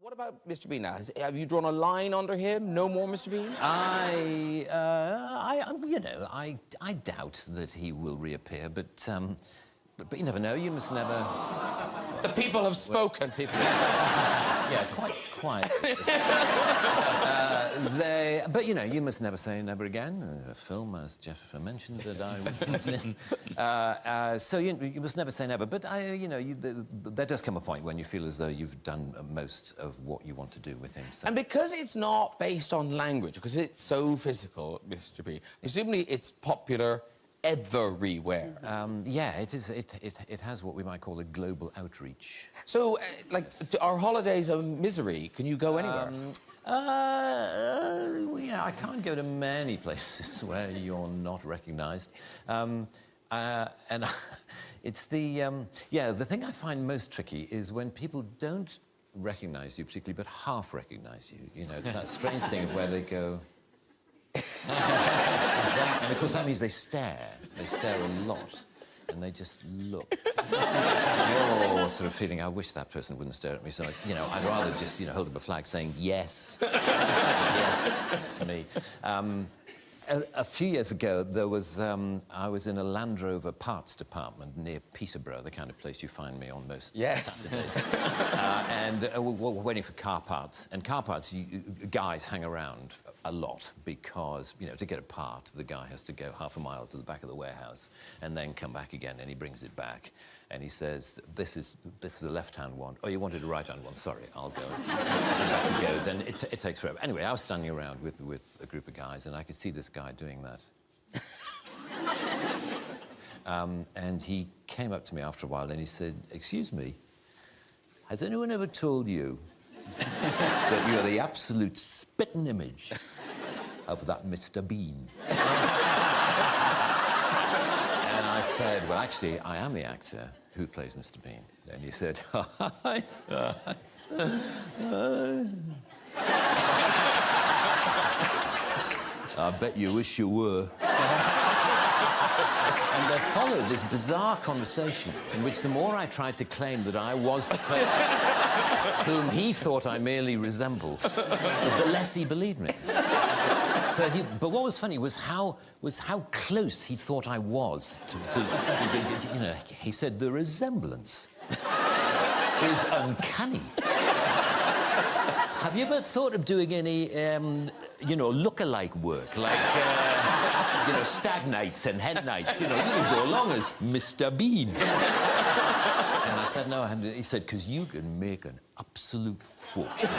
What about Mr. Bean now? Have you drawn a line under him? No more Mr. Bean? You know, I doubt that he will reappear, but you never know. You must never. The people have spoken. Yeah, quite. But you know, you must never say never again. A film, as Jeff mentioned, that I was in. So you must never say never. But you know, there does come a point when you feel as though you've done most of what you want to do with him. So. And because it's not based on language, because it's so physical, Mr. Bean, presumably it's popular everywhere. Yeah, it is. It has what we might call a global outreach. So, like, are holidays a misery? Can you go anywhere? Well, yeah, I can't go to many places where you're not recognised. And it's the thing I find most tricky is when people don't recognise you particularly, but half recognise you. You know, it's that strange thing where they go. And of course that means they stare. They stare a lot, and they just look. You're sort of feeling, I wish that person wouldn't stare at me. So, you know, I'd rather just, you know, hold up a flag saying yes, yes, it's me. A few years ago, there was I was in a Land Rover parts department near Peterborough, the kind of place you find me on most Saturdays. And we're waiting for car parts. And car parts, guys hang around a lot because, you know, to get a part, the guy has to go half a mile to the back of the warehouse and then come back again, and he brings it back. And he says, this is a left-hand one. Oh, you wanted a right-hand one. Sorry, I'll go. And back he goes, and it takes forever. Anyway, I was standing around with a group of guys, and I could see this guy doing that. And he came up to me after a while, and he said, "Excuse me, has anyone ever told you that you're the absolute spitting image of that Mr. Bean?" And I said, "Well, actually, I am the actor who plays Mr. Bean." And he said, "I bet you wish you were." And there followed this bizarre conversation in which the more I tried to claim that I was the person whom he thought I merely resembled, the less he believed me. So but what was funny was how close he thought I was to you know, he said the resemblance is uncanny. Have you ever thought of doing any, you know, look-alike work, like, you know, Stag Nights and Hen Nights? You know, you can go along as Mr. Bean. And I said, no, he said, because you can make an absolute fortune.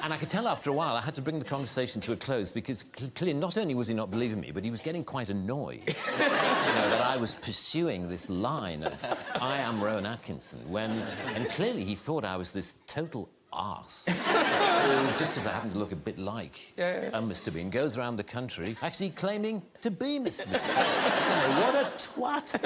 And I could tell after a while I had to bring the conversation to a close because clearly not only was he not believing me, but he was getting quite annoyed, you know, that I was pursuing this line of I am Rowan Atkinson and clearly he thought I was this total arse. Just because I happen to look a bit like Mr. Bean, goes around the country actually claiming to be Mr. Bean. You know, what a twat.